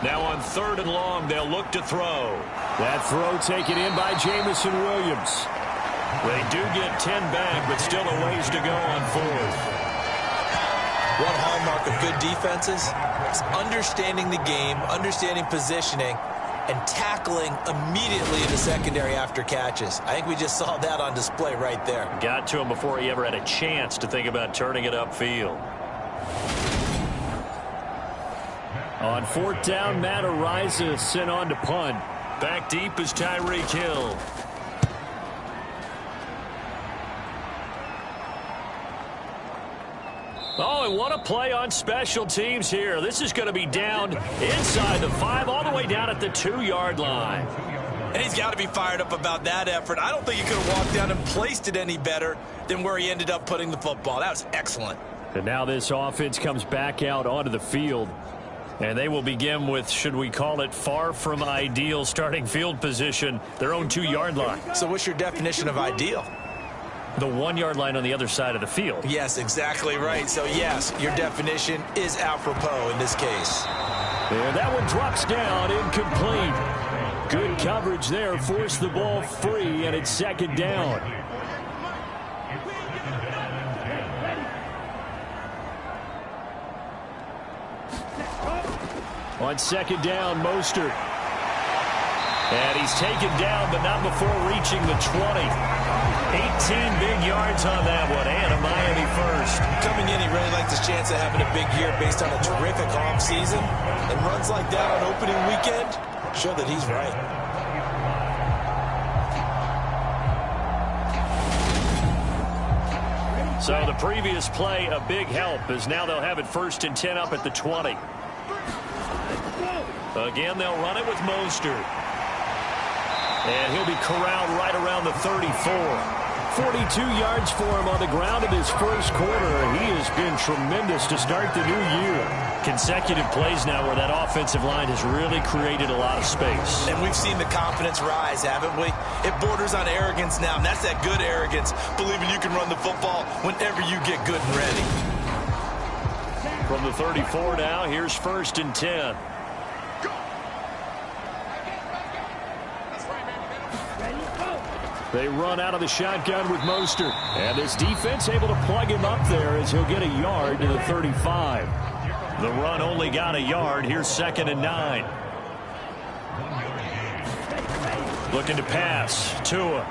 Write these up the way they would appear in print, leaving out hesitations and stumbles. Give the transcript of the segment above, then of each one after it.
Now on 3rd and long, they'll look to throw. That throw taken in by Jamison Williams. They do get 10 back, but still a ways to go on 4th. One hallmark of good defenses is understanding the game, understanding positioning, and tackling immediately in the secondary after catches. I think we just saw that on display right there. Got to him before he ever had a chance to think about turning it upfield. On 4th down, Matt Araiza sent on to punt. Back deep is Tyreek Hill. Oh, and what a play on special teams here. This is going to be down inside the 5, all the way down at the 2-yard line. And he's got to be fired up about that effort. I don't think he could have walked down and placed it any better than where he ended up putting the football. That was excellent. And now this offense comes back out onto the field. And they will begin with, should we call it, far from ideal starting field position, their own 2-yard line. So what's your definition of ideal? The 1-yard line on the other side of the field. Yes, exactly right. So, yes, your definition is apropos in this case. And that one drops down, incomplete. Good coverage there, forced the ball free, and it's 2nd down. On 2nd down, Mostert. And he's taken down, but not before reaching the 20. 18 big yards on that one, and a Miami first. Coming in, he really likes his chance of having a big year based on a terrific offseason. And runs like that on opening weekend show that he's right. So the previous play, a big help, as now they'll have it 1st and 10 up at the 20. Again, they'll run it with Mostert. And he'll be corralled right around the 34. 42 yards for him on the ground in his first quarter. He has been tremendous to start the new year. Consecutive plays now where that offensive line has really created a lot of space. And we've seen the confidence rise, haven't we? It borders on arrogance now, and that's that good arrogance, believing you can run the football whenever you get good and ready. From the 34 now, here's 1st and 10. They run out of the shotgun with Mostert. And this defense able to plug him up there as he'll get a yard to the 35. The run only got a yard. Here's 2nd and 9. Looking to pass. Tua.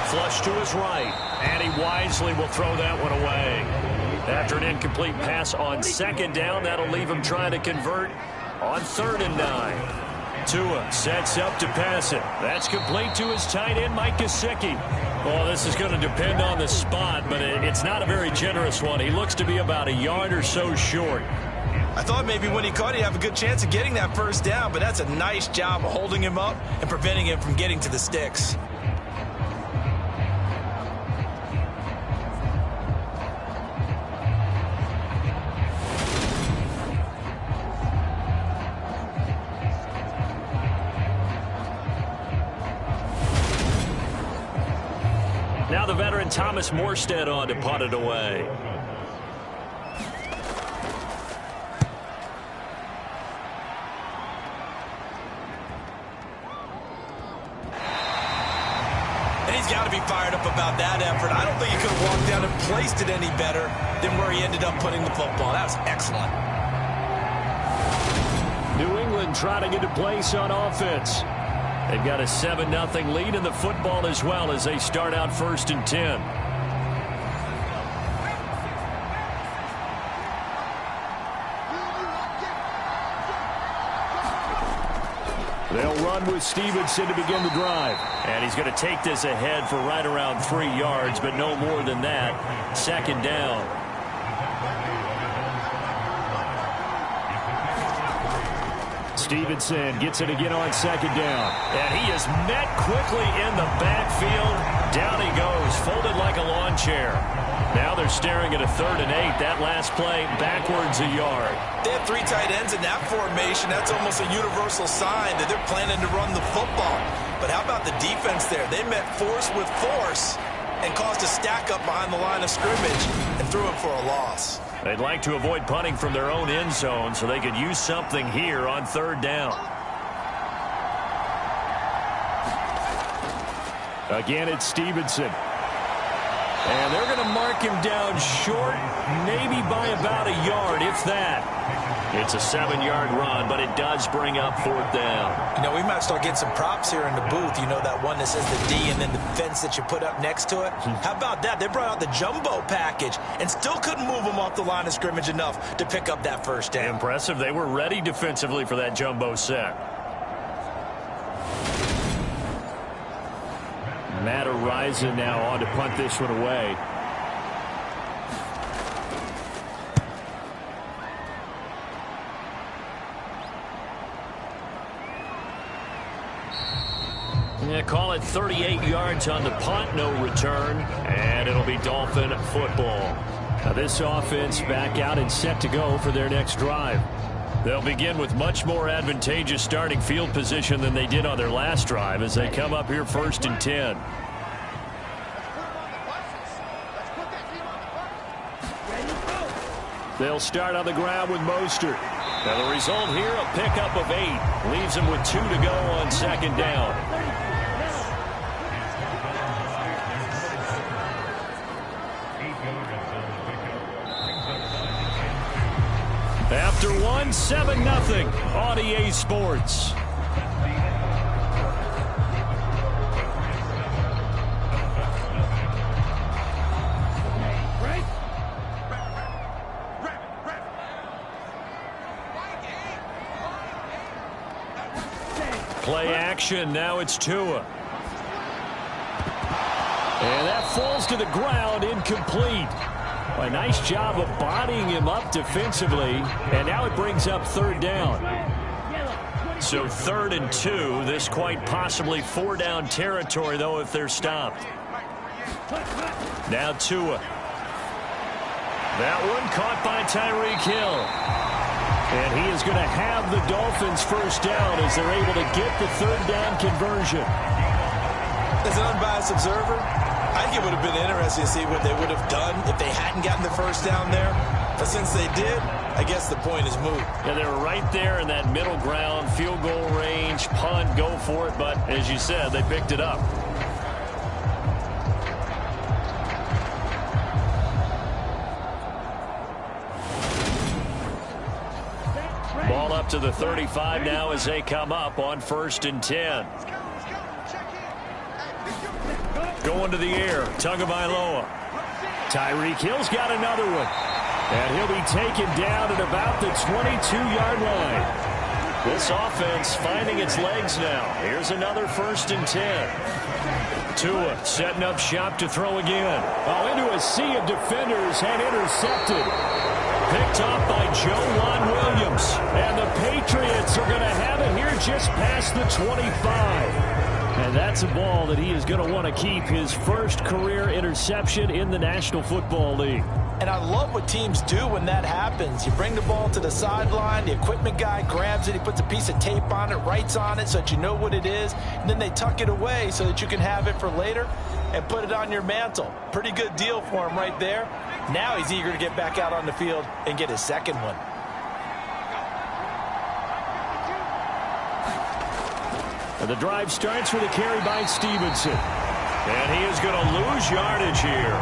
Flush to his right. And he wisely will throw that one away. After an incomplete pass on 2nd down, that'll leave him trying to convert on 3rd and 9. Tua sets up to pass it. That's complete to his tight end, Mike Gesicki. Well, this is going to depend on the spot, but it's not a very generous one. He looks to be about a yard or so short. I thought maybe when he caught it, he'd have a good chance of getting that 1st down, but that's a nice job of holding him up and preventing him from getting to the sticks. Now the veteran Thomas Morstead on to punt it away. And he's got to be fired up about that effort. I don't think he could have walked down and placed it any better than where he ended up putting the football. That was excellent. New England trying to get a place on offense. They've got a 7-0 lead in the football as well as they start out 1st and 10. They'll run with Stevenson to begin the drive. And he's going to take this ahead for right around 3 yards, but no more than that. 2nd down. Stevenson gets it again on 2nd down. And he is met quickly in the backfield. Down he goes, folded like a lawn chair. Now they're staring at a 3rd and 8. That last play, backwards a yard. They have 3 tight ends in that formation. That's almost a universal sign that they're planning to run the football. But how about the defense there? They met force with force and caused a stack up behind the line of scrimmage and threw it for a loss. They'd like to avoid punting from their own end zone so they could use something here on third down. Again, it's Stevenson. And they're going to mark him down short, maybe by about a yard, if that. It's a 7-yard run, but it does bring up fourth down. You know, we might start getting some props here in the booth. You know, that one that says the D and then the fence that you put up next to it? How about that? They brought out the jumbo package and still couldn't move them off the line of scrimmage enough to pick up that first down. Impressive. They were ready defensively for that jumbo set. Matt Ariza now on to punt this one away. Yeah, call it 38 yards on the punt, no return, and it'll be Dolphin football. Now this offense back out and set to go for their next drive. They'll begin with much more advantageous starting field position than they did on their last drive as they come up here 1st and 10. They'll start on the ground with Mostert. Now the result here, a pickup of 8. Leaves them with 2 to go on 2nd down. After 1, 7-0 on EA Sports. Play action, now it's Tua. And that falls to the ground, incomplete. A nice job of bodying him up defensively, and now it brings up 3rd down. So 3rd and 2, this quite possibly 4-down territory, though, if they're stopped. Now Tua. That one caught by Tyreek Hill. And he is going to have the Dolphins first down as they're able to get the 3rd down conversion. As an unbiased observer, I think it would have been interesting to see what they would have done if they hadn't gotten the first down there. But since they did, I guess the point is moot. Yeah, they were right there in that middle ground, field goal range, punt, go for it. But as you said, they picked it up. Ball up to the 35 now as they come up on 1st and 10. Going to the air, Tagovailoa. Tyreek Hill's got another one. And he'll be taken down at about the 22-yard line. This offense finding its legs now. Here's another 1st and 10. Tua setting up shop to throw again. Oh, into a sea of defenders and intercepted. Picked off by Juan Williams. And the Patriots are going to have it here just past the 25. And that's a ball that he is going to want to keep, his first career interception in the National Football League. And I love what teams do when that happens. You bring the ball to the sideline, the equipment guy grabs it, he puts a piece of tape on it, writes on it so that you know what it is, and then they tuck it away so that you can have it for later and put it on your mantle. Pretty good deal for him right there. Now he's eager to get back out on the field and get his second one. And the drive starts with a carry by Stevenson. And he is going to lose yardage here.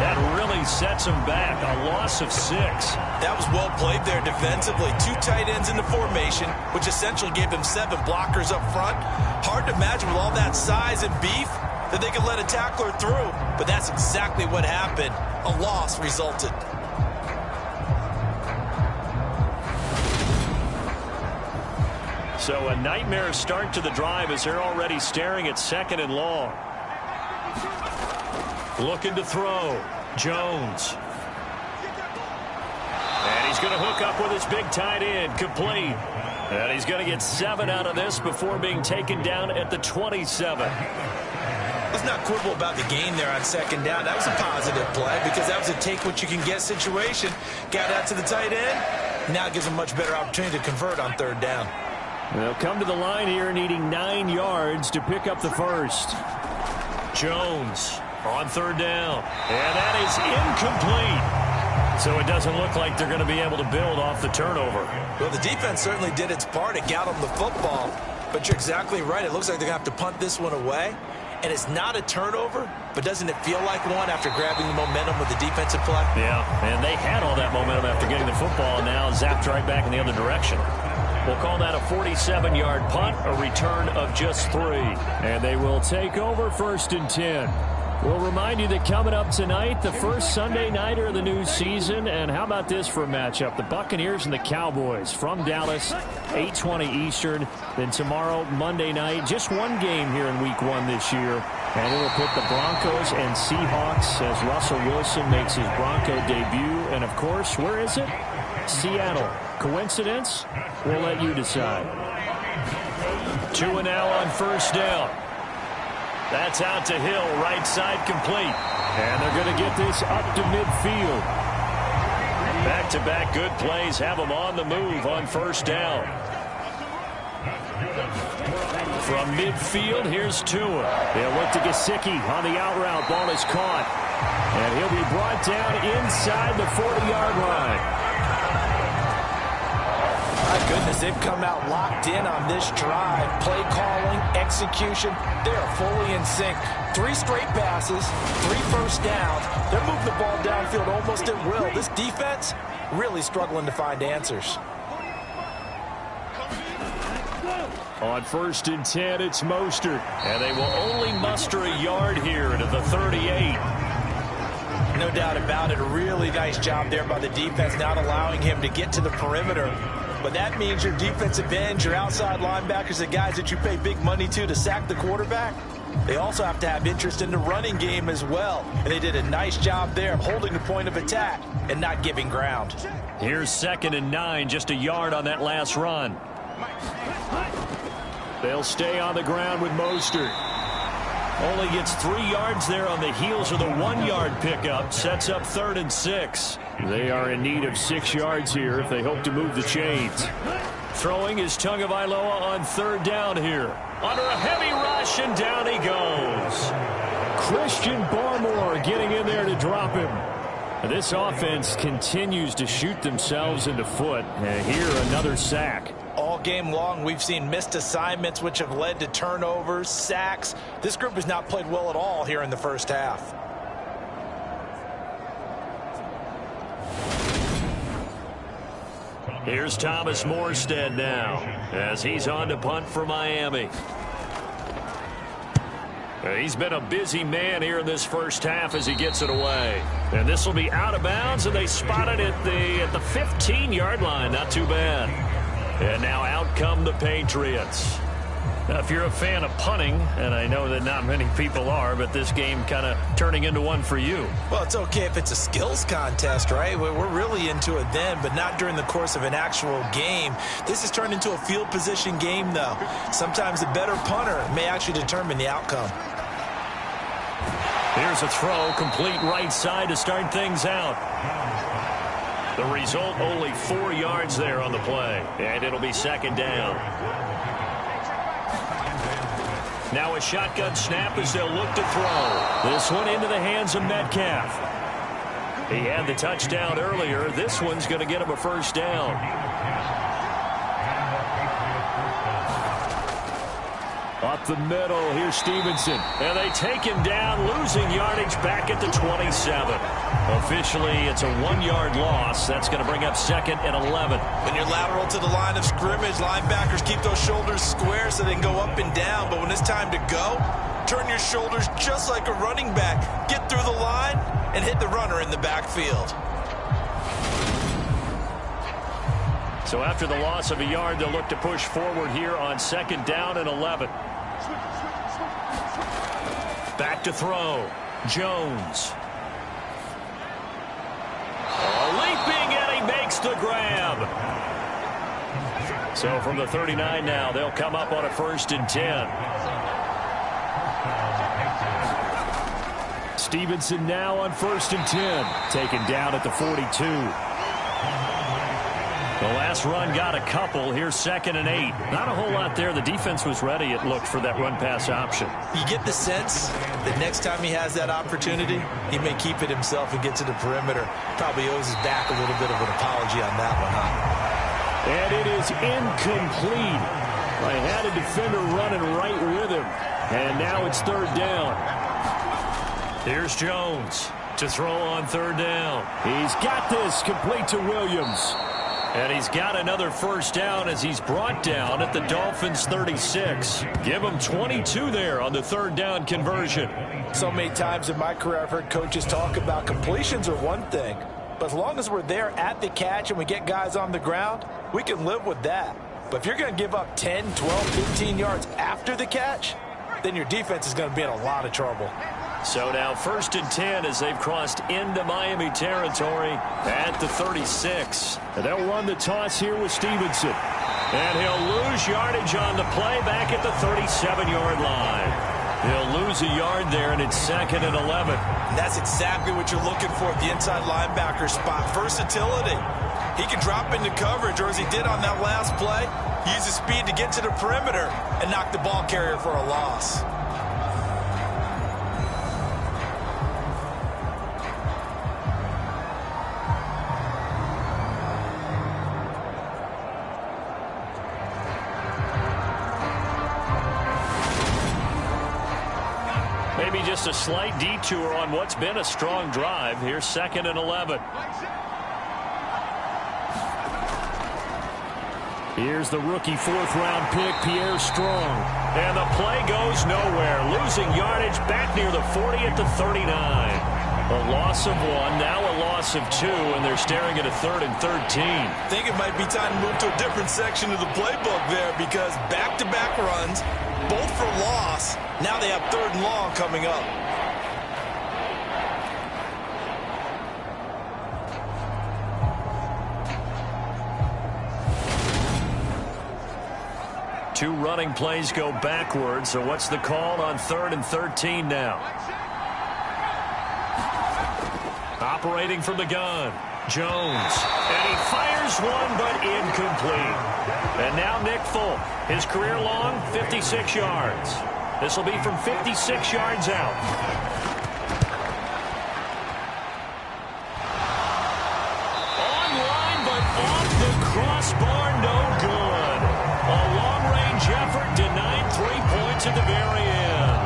That really sets him back. A loss of 6. That was well played there defensively. 2 tight ends in the formation, which essentially gave him 7 blockers up front. Hard to imagine with all that size and beef that they could let a tackler through. But that's exactly what happened. A loss resulted. So a nightmare start to the drive as they're already staring at 2nd and long. Looking to throw. Jones. And he's going to hook up with his big tight end. Complete. And he's going to get 7 out of this before being taken down at the 27. Let's not quibble about the gain there on 2nd down. That was a positive play because that was a take-what-you-can-get situation. Got out to the tight end. Now it gives them a much better opportunity to convert on 3rd down. They'll come to the line here needing 9 yards to pick up the first. Jones on 3rd down. And that is incomplete. So it doesn't look like they're going to be able to build off the turnover. Well, the defense certainly did its part. It got them the football. But you're exactly right. It looks like they're going to have to punt this one away. And it's not a turnover, but doesn't it feel like one after grabbing the momentum with the defensive play? Yeah, and they had all that momentum after getting the football, and now zapped right back in the other direction. We'll call that a 47-yard punt, a return of just 3. And they will take over 1st and 10. We'll remind you that coming up tonight, the first Sunday nighter of the new season. And how about this for a matchup? The Buccaneers and the Cowboys from Dallas, 8:20 Eastern. Then tomorrow, Monday night, just one game here in Week 1 this year. And it will put the Broncos and Seahawks as Russell Wilson makes his Bronco debut. And, of course, where is it? Seattle. Coincidence? We'll let you decide. 2 now on 1st down. That's out to Hill, right side complete. And they're going to get this up to midfield. Back-to-back good plays have them on the move on 1st down. From midfield, here's Tua. They'll look to Gesicki on the out route. Ball is caught. And he'll be brought down inside the 40-yard line. My goodness, they've come out locked in on this drive. Play calling, execution, they are fully in sync. 3 straight passes, 3 first downs. They're moving the ball downfield almost at will. This defense really struggling to find answers. On 1st and 10, it's Mostert. And they will only muster a yard here to the 38. No doubt about it. A really nice job there by the defense, not allowing him to get to the perimeter. But that means your defensive ends, your outside linebackers, the guys that you pay big money to sack the quarterback, they also have to have interest in the running game as well. And they did a nice job there of holding the point of attack and not giving ground. Here's 2nd and 9, just a yard on that last run. They'll stay on the ground with Mostert. Only gets 3 yards there on the heels of the 1-yard pickup. Sets up 3rd and 6. They are in need of 6 yards here if they hope to move the chains. Throwing is Tagovailoa on 3rd down here. Under a heavy rush, and down he goes. Christian Barmore getting in there to drop him. This offense continues to shoot themselves in the foot. And here, another sack. All game long, we've seen missed assignments, which have led to turnovers, sacks. This group has not played well at all here in the first half. Here's Thomas Morstead now, as he's on to punt for Miami. He's been a busy man here in this first half as he gets it away. And this will be out of bounds, and they spot it at the 15-yard line. Not too bad. And now out come the Patriots. Now, if you're a fan of punting, and I know that not many people are, but this game kind of turning into one for you. Well, it's okay if it's a skills contest, right? We're really into it then, but not during the course of an actual game. This has turned into a field position game, though. Sometimes the better punter may actually determine the outcome. Here's a throw, complete right side to start things out. The result, only 4 yards there on the play, and it'll be 2nd down. Now a shotgun snap as they'll look to throw. This one into the hands of Metcalf. He had the touchdown earlier. This one's going to get him a 1st down. Up the middle, here's Stevenson. And they take him down, losing yardage back at the 27. Officially, it's a 1-yard loss. That's going to bring up 2nd and 11. When you're lateral to the line of scrimmage, linebackers keep those shoulders square so they can go up and down. But when it's time to go, turn your shoulders just like a running back. Get through the line and hit the runner in the backfield. So after the loss of a yard, they'll look to push forward here on 2nd down and 11. Back to throw. Jones. Leaping, and he makes the grab. So from the 39 now, they'll come up on a 1st and 10. Stevenson now on 1st and 10. Taken down at the 42. The last run got a couple. Here's 2nd and 8. Not a whole lot there. The defense was ready, it looked, for that run-pass option. You get the sense that next time he has that opportunity, he may keep it himself and get to the perimeter. Probably owes his back a little bit of an apology on that one, huh? And it is incomplete. I had a defender running right with him. And now it's 3rd down. Here's Jones to throw on 3rd down. He's got this, complete to Williams. And he's got another 1st down as he's brought down at the Dolphins' 36. Give him 22 there on the 3rd down conversion. So many times in my career I've heard coaches talk about completions are one thing, but as long as we're there at the catch and we get guys on the ground, we can live with that. But if you're going to give up 10, 12, 15 yards after the catch, then your defense is going to be in a lot of trouble. So now 1st and 10 as they've crossed into Miami territory at the 36. And they'll run the toss here with Stevenson. And he'll lose yardage on the play back at the 37-yard line. He'll lose a yard there, and it's 2nd and 11. And that's exactly what you're looking for at the inside linebacker spot. Versatility. He can drop into coverage, or as he did on that last play, use his speed to get to the perimeter and knock the ball carrier for a loss. Maybe just a slight detour on what's been a strong drive. Here's 2nd and 11. Here's the rookie 4th-round pick, Pierre Strong. And the play goes nowhere. Losing yardage back near the 40 at the 39. A loss of 1, now a loss of 2, and they're staring at a 3rd and 13. I think it might be time to move to a different section of the playbook there, because back-to-back runs, both for loss. Now they have 3rd and long coming up. Two running plays go backwards, so what's the call on 3rd and 13 now? Operating from the gun, Jones. And he fires one, but incomplete. And now Nick Folk, his career long, 56 yards. This will be from 56 yards out. Online, but off the crossbar, no good. A long-range effort denied 3 points at the very end.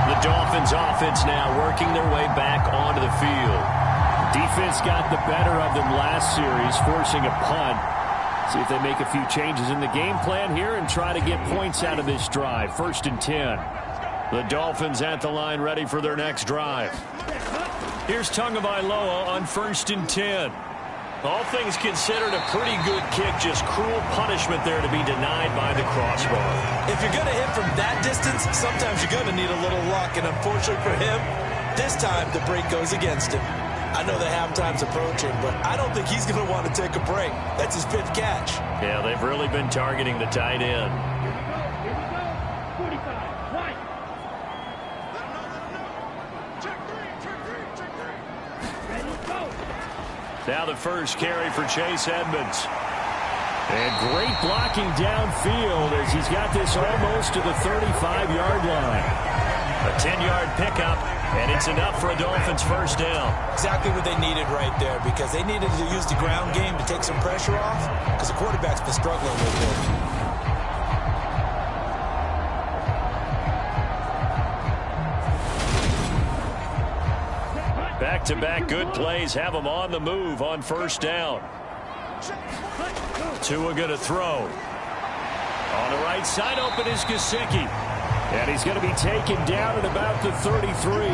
The Dolphins offense now working their way back onto the field. Defense got the better of them last series, forcing a punt. See if they make a few changes in the game plan here and try to get points out of this drive. 1st and 10. The Dolphins at the line, ready for their next drive. Here's Tagovailoa on 1st and 10. All things considered, a pretty good kick. Just cruel punishment there to be denied by the crossbar. If you're going to hit from that distance, sometimes you're going to need a little luck. And unfortunately for him, this time the break goes against him. I know the halftime's approaching, but I don't think he's going to want to take a break. That's his 5th catch. Yeah, they've really been targeting the tight end. Now the first carry for Chase Edmonds. And great blocking downfield as he's got this almost to the 35-yard line. A 10-yard pickup, and it's enough for a Dolphins 1st down. Exactly what they needed right there, because they needed to use the ground game to take some pressure off, because the quarterback's been struggling a little bit. Back-to-back good plays have them on the move on 1st down. Tua going to throw. On the right side, open is Gesicki. And he's going to be taken down at about the 33.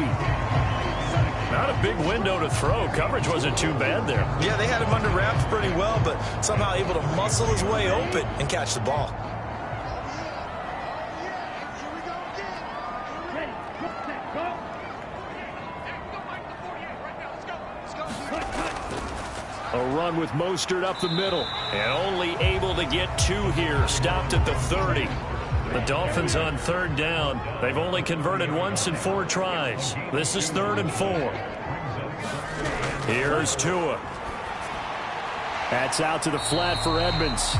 Not a big window to throw. Coverage wasn't too bad there. Yeah, they had him under wraps pretty well, but somehow able to muscle his way open and catch the ball. A run with Mostert up the middle. And only able to get 2 here. Stopped at the 30. The Dolphins on third down. They've only converted once in 4 tries. This is 3rd and 4. Here's Tua. That's out to the flat for Edmonds.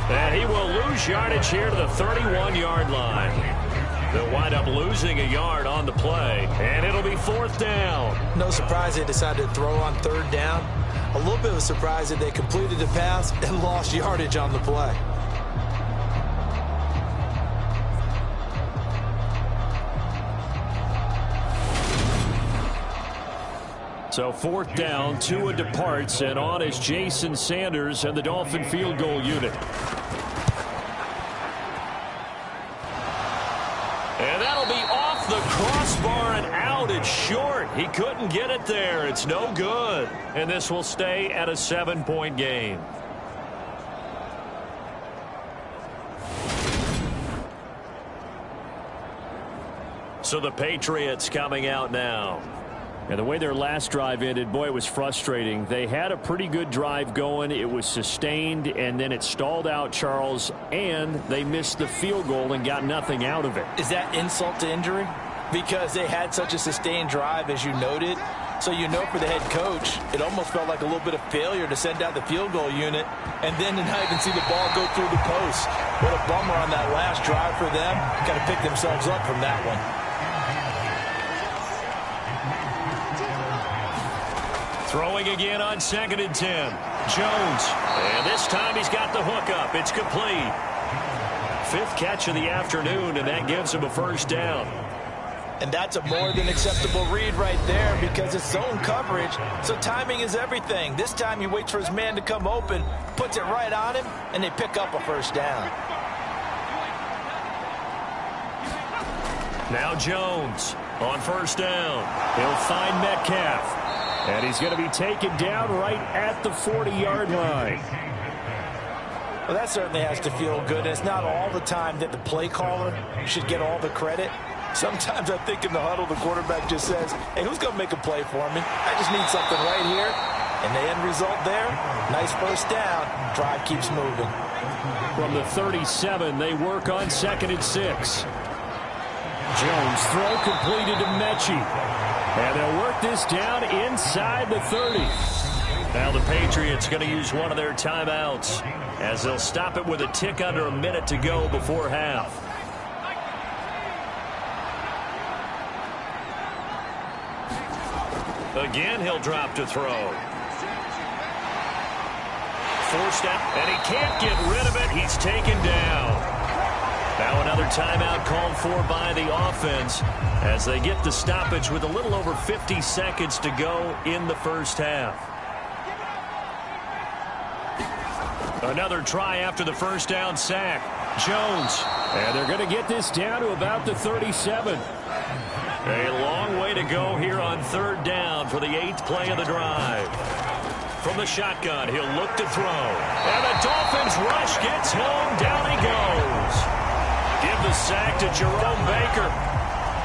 And he will lose yardage here to the 31-yard line. They'll wind up losing a yard on the play, and it'll be 4th down. No surprise they decided to throw on 3rd down. A little bit of a surprise that they completed the pass and lost yardage on the play. So 4th down, Tua departs, and on is Jason Sanders and the Dolphin field goal unit. And that'll be off the crossbar and out. It's short. He couldn't get it there. It's no good. And this will stay at a 7-point game. So the Patriots coming out now. And the way their last drive ended, boy, it was frustrating. They had a pretty good drive going. It was sustained, and then it stalled out, Charles, and they missed the field goal and got nothing out of it. Is that insult to injury? Because they had such a sustained drive, as you noted. So you know for the head coach, it almost felt like a little bit of failure to send out the field goal unit and then to not even see the ball go through the post. What a bummer on that last drive for them. Got to pick themselves up from that one. Throwing again on 2nd and 10. Jones. And this time he's got the hook up. It's complete. 5th catch of the afternoon, and that gives him a 1st down. And that's a more than acceptable read right there because it's zone coverage, so timing is everything. This time he waits for his man to come open, puts it right on him, and they pick up a 1st down. Now Jones on 1st down. He'll find Metcalf. And he's going to be taken down right at the 40-yard line. Well, that certainly has to feel good. It's not all the time that the play caller should get all the credit. Sometimes I think in the huddle, the quarterback just says, hey, who's going to make a play for me? I just need something right here. And the end result there, nice 1st down. Drive keeps moving. From the 37, they work on 2nd and 6. Jones throw completed to Mechie. And they'll work this down inside the 30. Now the Patriots going to use one of their timeouts as they'll stop it with a tick under a minute to go before half. Again, he'll drop to throw. Forced out, and he can't get rid of it. He's taken down. Now another timeout called for by the offense as they get the stoppage with a little over 50 seconds to go in the 1st half. Another try after the 1st down sack. Jones. And they're going to get this down to about the 37. A long way to go here on 3rd down for the 8th play of the drive. From the shotgun, he'll look to throw. And the Dolphins rush gets home. Down he goes. Give the sack to Jerome Baker.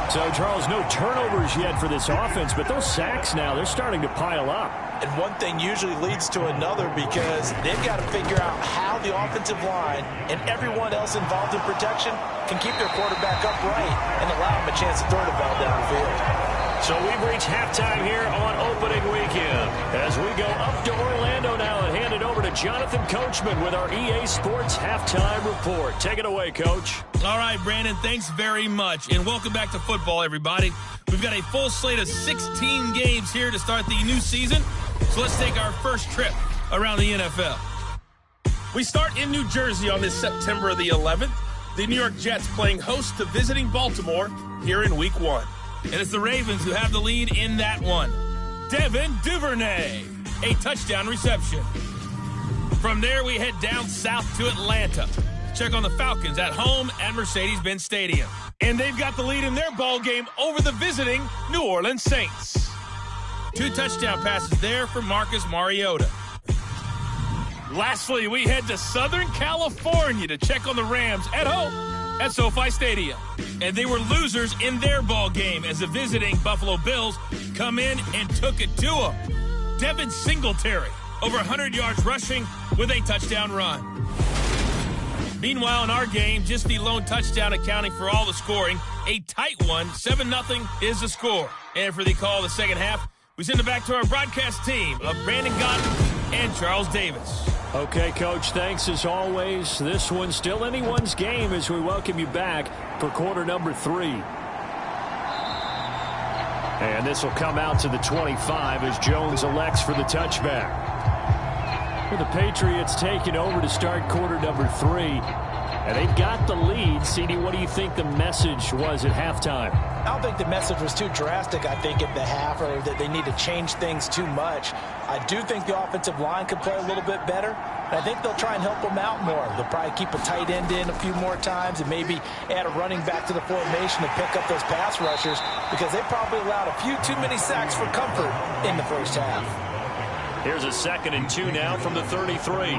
So, Charles, no turnovers yet for this offense, but those sacks now, they're starting to pile up. And one thing usually leads to another because they've got to figure out how the offensive line and everyone else involved in protection can keep their quarterback upright and allow him a chance to throw the ball downfield. So we've reached halftime here on opening weekend as we go up to Orlando now and hand it over to Jonathan Coachman with our EA Sports Halftime Report. Take it away, Coach. All right, Brandon, thanks very much. And welcome back to football, everybody. We've got a full slate of 16 games here to start the new season. So let's take our first trip around the NFL. We start in New Jersey on this September the 11th. The New York Jets playing host to visiting Baltimore here in Week 1. And it's the Ravens who have the lead in that one. Devin Duvernay, a touchdown reception. From there, we head down south to Atlanta. Check on the Falcons at home at Mercedes-Benz Stadium. And they've got the lead in their ball game over the visiting New Orleans Saints. 2 touchdown passes there for Marcus Mariota. Lastly, we head to Southern California to check on the Rams at home at SoFi Stadium. And they were losers in their ball game as the visiting Buffalo Bills come in and took it to them. Devin Singletary, over 100 yards rushing with a touchdown run. Meanwhile, in our game, just the lone touchdown accounting for all the scoring. A tight one, 7-0 is the score. And for the call of the second half, we send it back to our broadcast team of Brandon Gaudin and Charles Davis. Okay, Coach, thanks as always. This one's still anyone's game as we welcome you back for quarter number 3. And this will come out to the 25 as Jones elects for the touchback. For the Patriots taking over to start quarter number 3. And they've got the lead. CD, what do you think the message was at halftime? I don't think the message was too drastic, I think, at the half, or that they need to change things too much. I do think the offensive line could play a little bit better. And I think they'll try and help them out more. They'll probably keep a tight end in a few more times and maybe add a running back to the formation to pick up those pass rushers, because they probably allowed a few too many sacks for comfort in the first half. Here's a 2nd and 2 now from the 33.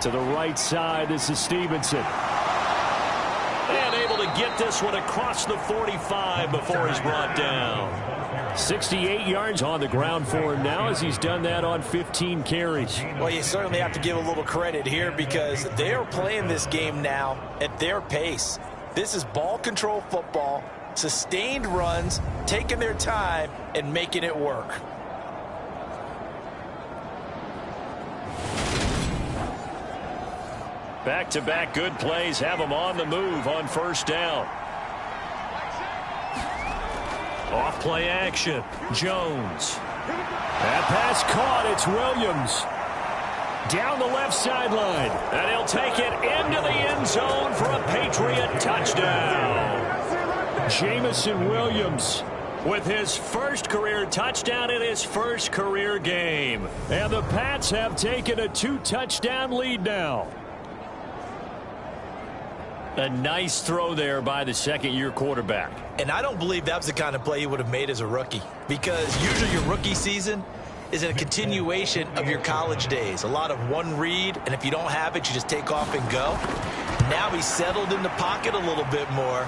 To the right side, this is Stevenson. And able to get this one across the 45 before he's brought down. 68 yards on the ground for him now as he's done that on 15 carries. Well, you certainly have to give a little credit here because they are playing this game now at their pace. This is ball control football, sustained runs, taking their time, and making it work. Back-to-back good plays have them on the move on first down. Off play action. Jones. That pass caught. It's Williams. Down the left sideline. And he'll take it into the end zone for a Patriot touchdown. Jamison Williams with his first career touchdown in his first career game. And the Pats have taken a 2-touchdown lead now. A nice throw there by the second-year quarterback. And I don't believe that was the kind of play he would have made as a rookie, because usually your rookie season is a continuation of your college days. A lot of one read, and if you don't have it, you just take off and go. Now he's settled in the pocket a little bit more,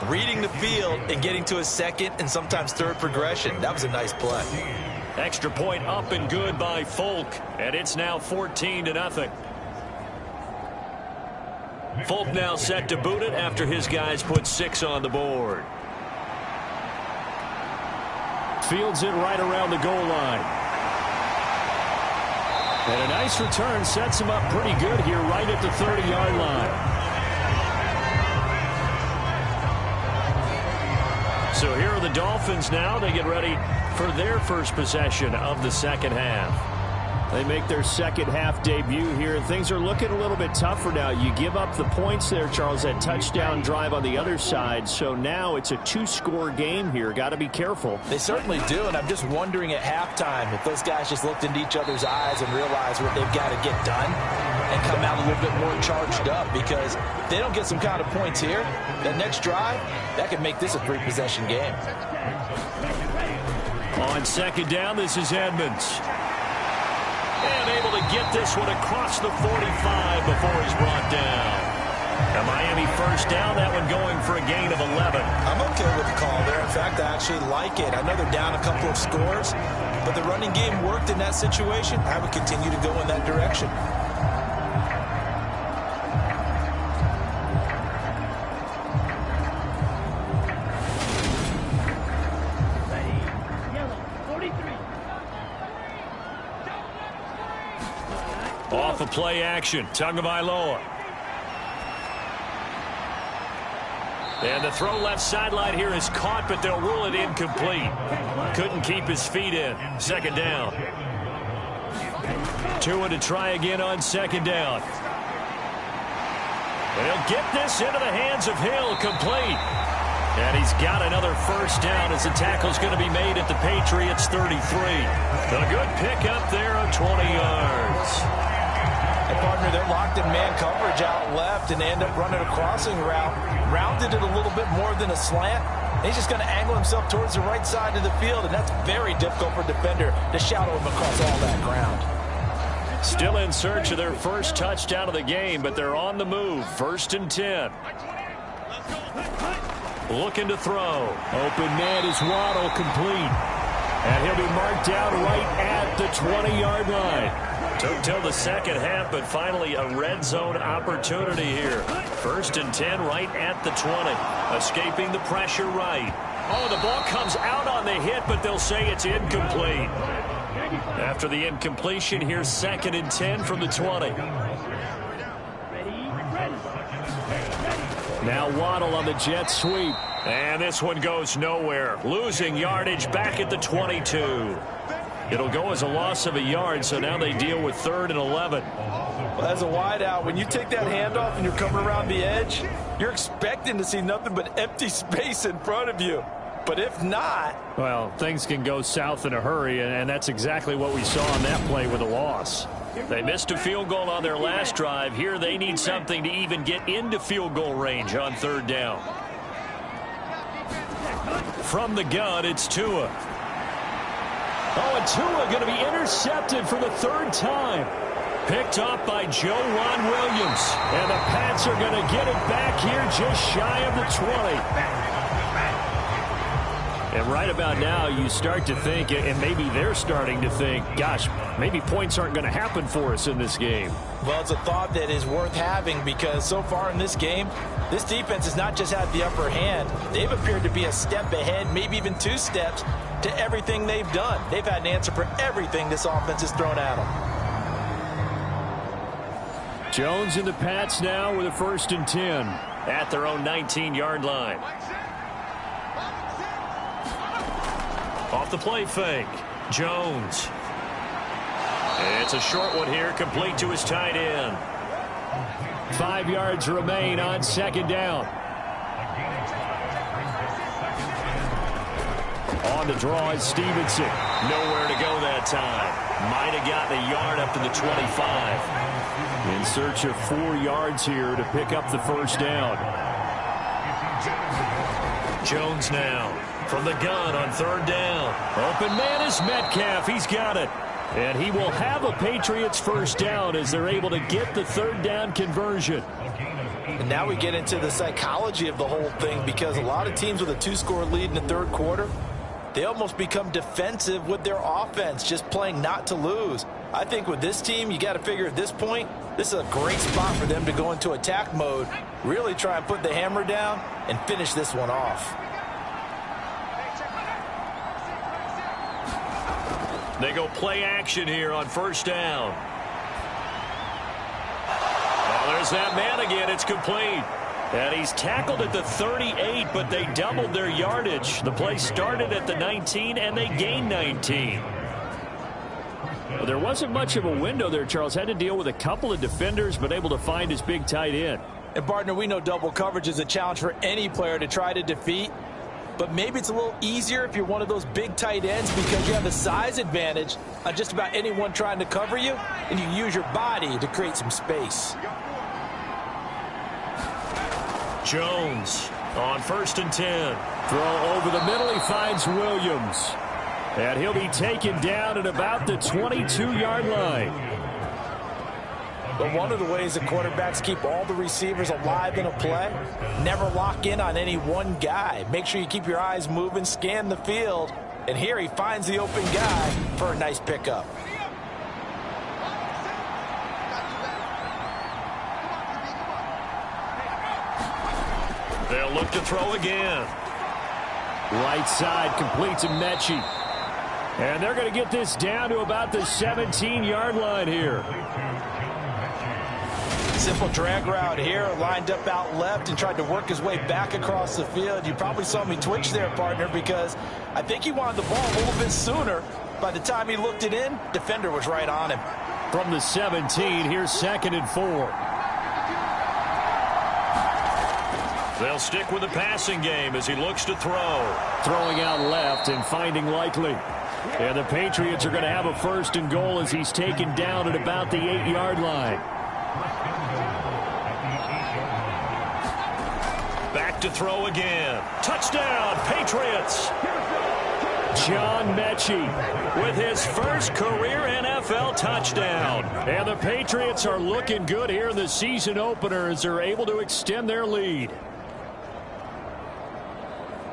reading the field and getting to his second and sometimes third progression. That was a nice play. Extra point up and good by Folk, and it's now 14-0. Folk now set to boot it after his guys put 6 on the board. Fields it right around the goal line. And a nice return sets him up pretty good here right at the 30-yard line. So here are the Dolphins now. They get ready for their first possession of the second half. They make their second half debut here, and things are looking a little bit tougher now. You give up the points there, Charles, that touchdown drive on the other side. So now it's a 2-score game here. Got to be careful. They certainly do, and I'm just wondering at halftime if those guys just looked into each other's eyes and realized what they've got to get done and come out a little bit more charged up, because if they don't get some kind of points here, that next drive, that could make this a 3-possession game. On second down, this is Edmonds. And able to get this one across the 45 before he's brought down. A Miami first down, that one going for a gain of 11. I'm okay with the call there. In fact, I actually like it. I know they're down a couple of scores, but the running game worked in that situation. I would continue to go in that direction. Off of play action, Tagovailoa. And the throw left sideline here is caught, but they'll rule it incomplete. Couldn't keep his feet in. Second down. Tua to try again on second down. And he'll get this into the hands of Hill, complete. And he's got another first down as the tackle's going to be made at the Patriots 33. A good pickup there of 20 yards. Hey, partner, they're locked in man coverage out left, and they end up running a crossing route. Rounded it a little bit more than a slant. He's just going to angle himself towards the right side of the field, and that's very difficult for a defender to shadow him across all that ground. Still in search of their first touchdown of the game, but they're on the move. 1st and 10. Looking to throw. Open man is Waddle, complete. And he'll be marked down right at the 20-yard line. Took till the second half, but finally a red zone opportunity here. 1st and 10 right at the 20. Escaping the pressure right. Oh, the ball comes out on the hit, but they'll say it's incomplete. After the incompletion, here's 2nd and 10 from the 20. Now Waddle on the jet sweep. And this one goes nowhere. Losing yardage back at the 22. It'll go as a loss of a yard, so now they deal with 3rd and 11. Well, as a wideout, when you take that handoff and you're coming around the edge, you're expecting to see nothing but empty space in front of you. But if not... Well, things can go south in a hurry, and that's exactly what we saw on that play with a loss. They missed a field goal on their last drive. Here they need something to even get into field goal range on 3rd down. From the gun, it's Tua. Oh, and Tua going to be intercepted for the 3rd time. Picked off by Joejuan Williams. And the Pats are going to get it back here just shy of the 20. And right about now, you start to think, and maybe they're starting to think, gosh, maybe points aren't going to happen for us in this game. Well, it's a thought that is worth having because so far in this game, this defense has not just had the upper hand. They've appeared to be a step ahead, maybe even 2 steps to everything they've done. They've had an answer for everything this offense has thrown at them. Jones and the Pats now with a 1st and 10. At their own 19-yard line. Off the play fake. Jones. It's a short one here, complete to his tight end. 5 yards remain on 2nd down. On the draw is Stevenson. Nowhere to go that time. Might have gotten a yard up to the 25. In search of 4 yards here to pick up the 1st down. Jones now from the gun on 3rd down. Open man is Metcalf. He's got it. And he will have a Patriots 1st down as they're able to get the 3rd down conversion. And now we get into the psychology of the whole thing because a lot of teams with a 2-score lead in the 3rd quarter, they almost become defensive with their offense, just playing not to lose. I think with this team, you got to figure at this point, this is a great spot for them to go into attack mode, really try and put the hammer down and finish this one off. They go play action here on 1st down. Oh, there's that man again. It's complete. And he's tackled at the 38, but they doubled their yardage. The play started at the 19, and they gained 19. Well, there wasn't much of a window there, Charles. Had to deal with a couple of defenders, but able to find his big tight end. And, partner, we know double coverage is a challenge for any player to try to defeat. But maybe it's a little easier if you're one of those big tight ends because you have a size advantage on just about anyone trying to cover you, and you use your body to create some space. Jones on 1st and 10. Throw over the middle. He finds Williams. And he'll be taken down at about the 22-yard line. But one of the ways the quarterbacks keep all the receivers alive in a play, never lock in on any one guy. Make sure you keep your eyes moving, scan the field, and here he finds the open guy for a nice pickup. They'll look to throw again. Right side complete to Mechie. And they're going to get this down to about the 17-yard line here. Simple drag route here, lined up out left and tried to work his way back across the field. You probably saw me twitch there, partner, because I think he wanted the ball a little bit sooner. By the time he looked it in, defender was right on him. From the 17, here's 2nd and 4. They'll stick with the passing game as he looks to throw. Throwing out left and finding Likely. And the Patriots are going to have a 1st and goal as he's taken down at about the 8-yard line. Back to throw again. Touchdown, Patriots. John Mechie with his first career NFL touchdown. And the Patriots are looking good here in the season opener as they're able to extend their lead.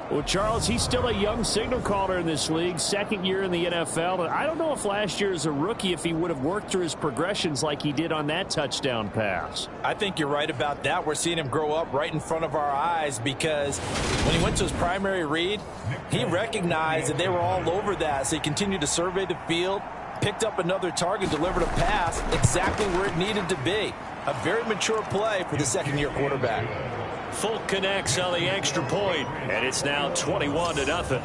Well, Charles, he's still a young signal caller in this league, second year in the NFL. And I don't know if last year as a rookie, if he would have worked through his progressions like he did on that touchdown pass. I think you're right about that. We're seeing him grow up right in front of our eyes because when he went to his primary read, he recognized that they were all over that. So he continued to survey the field, picked up another target, delivered a pass exactly where it needed to be. A very mature play for the second-year quarterback. Folk connects on the extra point, and it's now 21-0.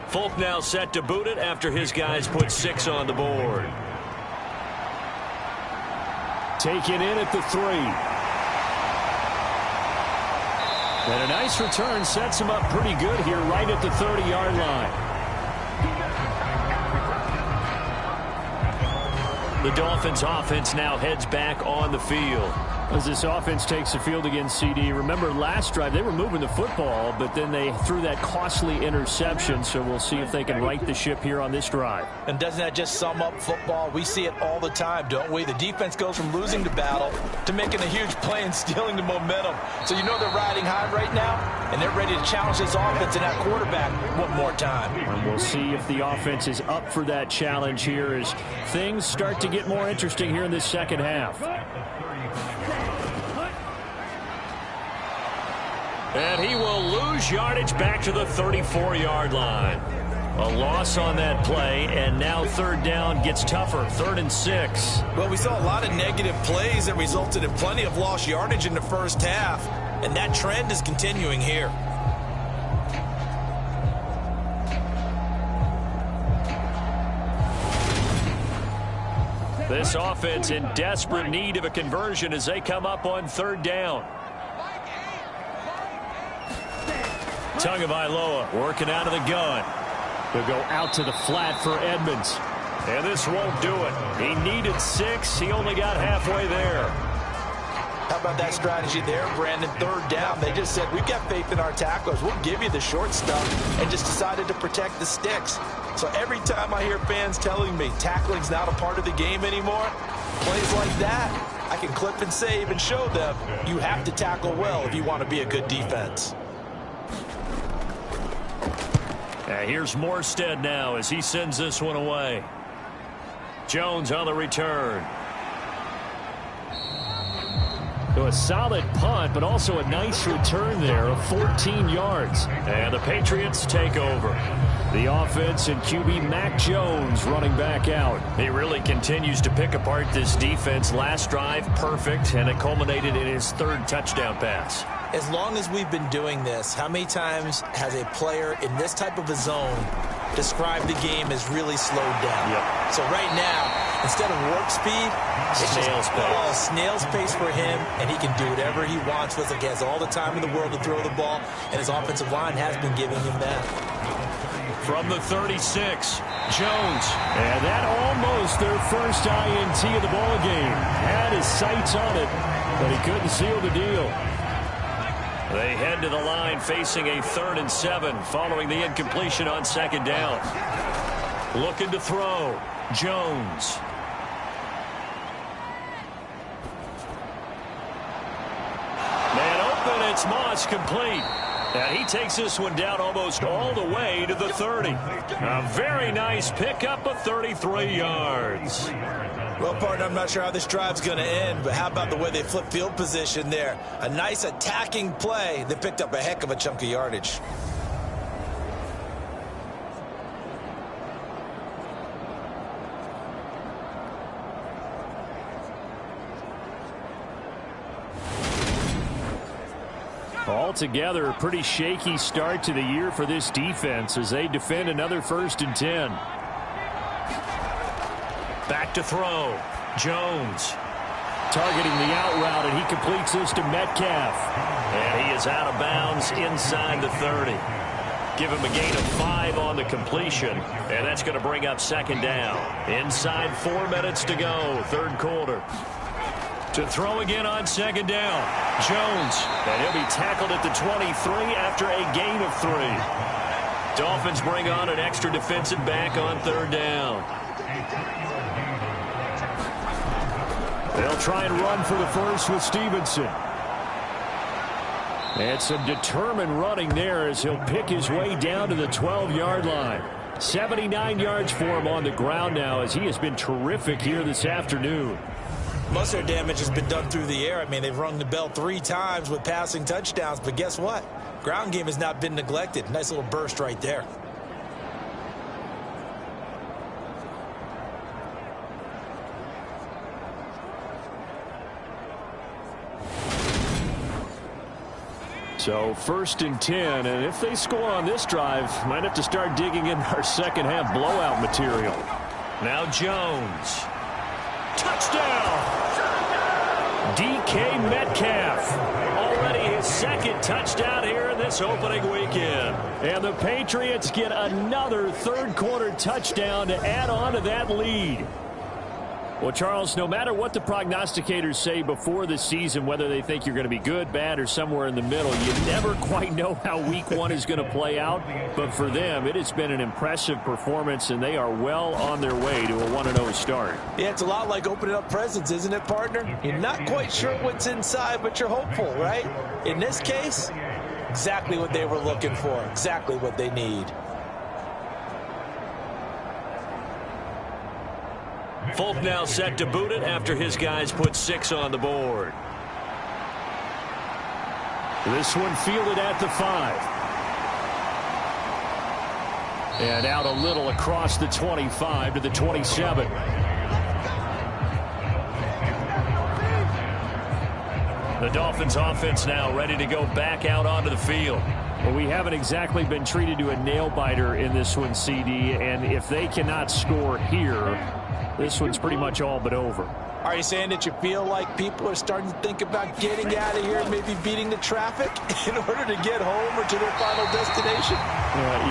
Folk now set to boot it after his guys put 6 on the board. Taken in at the 3. And a nice return sets him up pretty good here right at the 30-yard line. The Dolphins offense now heads back on the field. As this offense takes the field against CD, remember last drive they were moving the football, but then they threw that costly interception, so we'll see if they can right the ship here on this drive. And doesn't that just sum up football? We see it all the time, don't we? The defense goes from losing the battle to making a huge play and stealing the momentum. So you know they're riding high right now, and they're ready to challenge this offense and that quarterback one more time. And we'll see if the offense is up for that challenge here as things start to get more interesting here in this second half. And he will lose yardage back to the 34-yard line. A loss on that play, and now third down gets tougher, 3rd and 6. Well, we saw a lot of negative plays that resulted in plenty of lost yardage in the first half, and that trend is continuing here. This offense in desperate need of a conversion as they come up on 3rd down. Tagovailoa working out of the gun. They'll go out to the flat for Edmonds. And this won't do it. He needed 6. He only got halfway there. How about that strategy there, Brandon? 3rd down. They just said, we've got faith in our tacklers. We'll give you the short stuff, and just decided to protect the sticks. So every time I hear fans telling me tackling's not a part of the game anymore, plays like that, I can clip and save and show them you have to tackle well if you want to be a good defense. Here's Morstead now as he sends this one away. Jones on the return. So a solid punt, but also a nice return there of 14 yards. And the Patriots take over. The offense and QB Mac Jones running back out. He really continues to pick apart this defense. Last drive, perfect, and it culminated in his 3rd touchdown pass. As long as we've been doing this, how many times has a player in this type of a zone described the game as really slowed down? Yep. So right now, instead of warp speed, it's snail's pace. Snail's pace for him, and he can do whatever he wants. Looks like he has all the time in the world to throw the ball, and his offensive line has been giving him that. From the 36, Jones. And that almost their first INT of the ball game. Had his sights on it, but he couldn't seal the deal. They head to the line facing a 3rd and 7 following the incompletion on 2nd down. Looking to throw. Jones. Man open, it's Moss complete. And he takes this one down almost all the way to the 30. A very nice pickup of 33 yards. Well, partner, I'm not sure how this drive's going to end, but how about the way they flip field position there? A nice attacking play that picked up a heck of a chunk of yardage. Altogether, a pretty shaky start to the year for this defense as they defend another 1st and 10. Back to throw. Jones. Targeting the out route, and he completes this to Metcalf. And he is out of bounds inside the 30. Give him a gain of 5 on the completion, and that's going to bring up 2nd down. Inside 4 minutes to go, 3rd quarter. To throw again on 2nd down. Jones. And he'll be tackled at the 23 after a gain of 3. Dolphins bring on an extra defensive back on 3rd down. They'll try and run for the first with Stevenson. And some determined running there as he'll pick his way down to the 12-yard line. 79 yards for him on the ground now as he has been terrific here this afternoon. Most of their damage has been done through the air. I mean, they've rung the bell 3 times with passing touchdowns, but guess what? Ground game has not been neglected. Nice little burst right there. So 1st and 10, and if they score on this drive, might have to start digging in our second half blowout material. Now Jones. Touchdown! DK Metcalf. Already his 2nd touchdown here in this opening weekend. And the Patriots get another third-quarter touchdown to add on to that lead. Well, Charles, no matter what the prognosticators say before the season, whether they think you're going to be good, bad, or somewhere in the middle, you never quite know how week 1 is going to play out. But for them, it has been an impressive performance, and they are well on their way to a 1-0 start. Yeah, it's a lot like opening up presents, isn't it, partner? You're not quite sure what's inside, but you're hopeful, right? In this case, exactly what they were looking for, exactly what they need. Folk now set to boot it after his guys put 6 on the board. This one fielded at the 5. And out a little across the 25 to the 27. The Dolphins offense now ready to go back out onto the field. Well, we haven't exactly been treated to a nail-biter in this one, CD, and if they cannot score here, this one's pretty much all but over. Are you saying that you feel like people are starting to think about getting out of here and maybe beating the traffic in order to get home or to their final destination?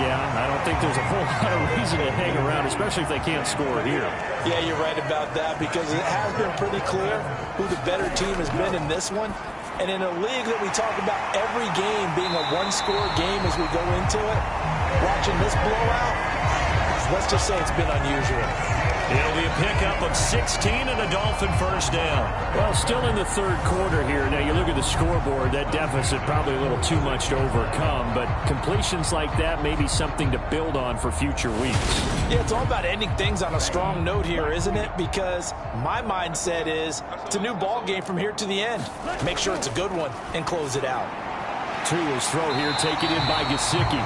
Yeah, I don't think there's a whole lot of reason to hang around, especially if they can't score here. Yeah, you're right about that because it has been pretty clear who the better team has been in this one. And in a league that we talk about every game being a one-score game as we go into it, watching this blowout, let's just say it's been unusual. It'll be a pickup of 16 and a Dolphin first down. Well, still in the third quarter here. Now, you look at the scoreboard, that deficit probably a little too much to overcome, but completions like that may be something to build on for future weeks. Yeah, it's all about ending things on a strong note here, isn't it? Because my mindset is it's a new ball game from here to the end. Make sure it's a good one and close it out. To his throw here, taken in by Gesicki.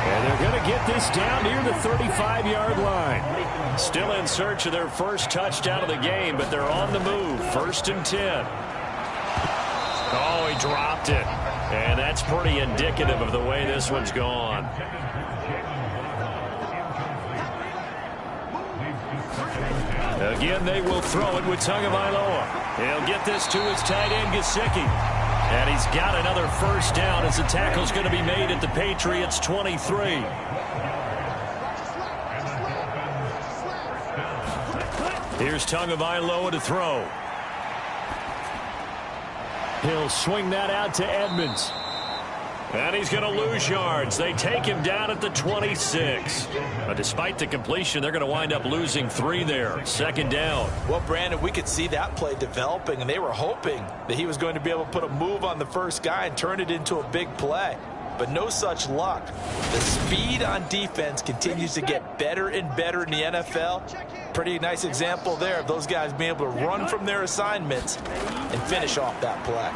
And they're going to get this down near the 35-yard line. Still in search of their first touchdown of the game, but they're on the move. 1st and 10. Oh, he dropped it. And that's pretty indicative of the way this one's gone. Again, they will throw it with Tagovailoa. He'll get this to his tight end, Gesicki. And he's got another first down as the tackle's going to be made at the Patriots' 23. Here's Tagovailoa to throw. He'll swing that out to Edmonds. And he's going to lose yards. They take him down at the 26. But despite the completion, they're going to wind up losing 3 there. 2nd down. Well, Brandon, we could see that play developing, and they were hoping that he was going to be able to put a move on the first guy and turn it into a big play. But no such luck. The speed on defense continues to get better and better in the NFL. Pretty nice example there of those guys being able to run from their assignments and finish off that play.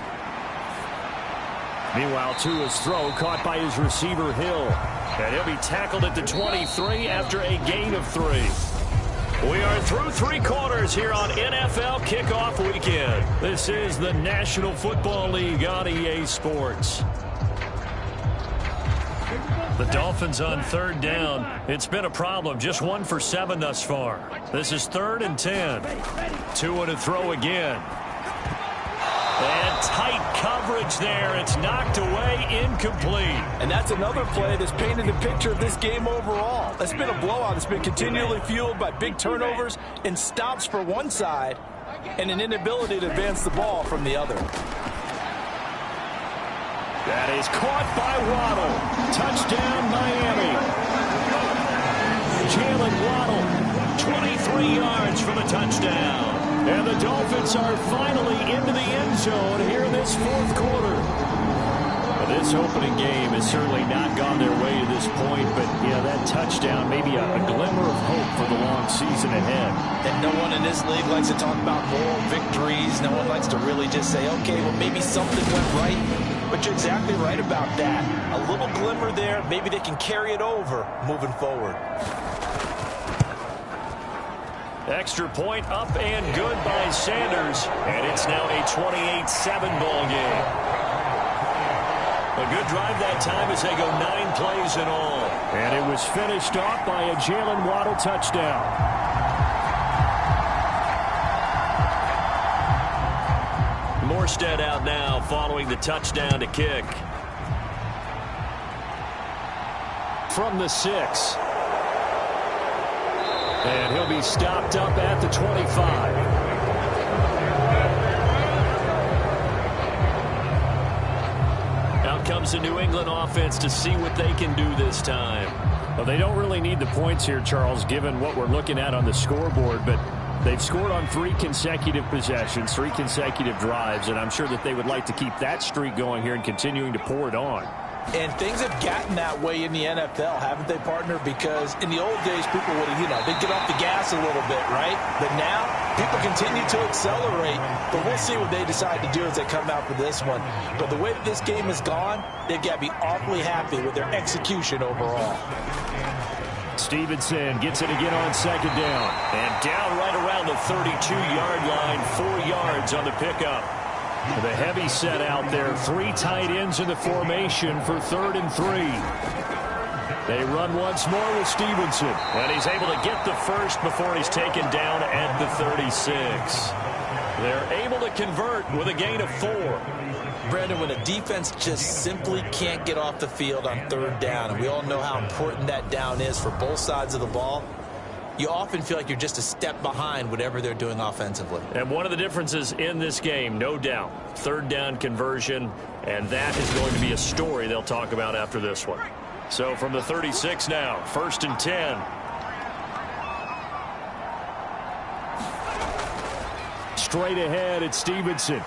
Meanwhile, Tua's throw caught by his receiver, Hill. And he'll be tackled at the 23 after a gain of 3. We are through 3 quarters here on NFL Kickoff Weekend. This is the National Football League on EA Sports. The Dolphins on 3rd down. It's been a problem. Just 1 for 7 thus far. This is 3rd and 10. Tua to throw again. And tight coverage there. It's knocked away, incomplete. And that's another play that's painted a picture of this game overall. It's been a blowout. It's been continually fueled by big turnovers and stops for one side and an inability to advance the ball from the other. That is caught by Waddle. Touchdown, Miami. Jalen Waddle, 23 yards for the touchdown. And the Dolphins are finally into the end zone here in this 4th quarter. this opening game has certainly not gone their way to this point, but that touchdown, maybe a glimmer of hope for the long season ahead. And no one in this league likes to talk about moral victories. No one likes to really just say, okay, well, maybe something went right. But you're exactly right about that. A little glimmer there, maybe they can carry it over moving forward. Extra point up and good by Sanders, and it's now a 28-7 ball game. A good drive that time as they go 9 plays in all. And it was finished off by a Jalen Waddle touchdown. Morstead out now following the touchdown to kick. From the 6. And he'll be stopped up at the 25. Out comes the New England offense to see what they can do this time. Well, they don't really need the points here, Charles, given what we're looking at on the scoreboard, but they've scored on 3 consecutive possessions, 3 consecutive drives, and I'm sure that they would like to keep that streak going here and continuing to pour it on. And things have gotten that way in the NFL, haven't they, partner? Because in the old days, people would have, they'd get off the gas a little bit, right? But now, people continue to accelerate. But we'll see what they decide to do as they come out for this one. But the way that this game has gone, they've got to be awfully happy with their execution overall. Stevenson gets it again on second down. And down right around the 32-yard line, 4 yards on the pickup. The heavy set out there. 3 tight ends in the formation for 3rd and 3. They run once more with Stevenson. And he's able to get the first before he's taken down at the 36. They're able to convert with a gain of 4. Brandon, when a defense just simply can't get off the field on 3rd down, and we all know how important that down is for both sides of the ball, you often feel like you're just a step behind whatever they're doing offensively. And one of the differences in this game, no doubt, 3rd down conversion, and that is going to be a story they'll talk about after this one. So from the 36 now, 1st and 10. Straight ahead, it's Stevenson.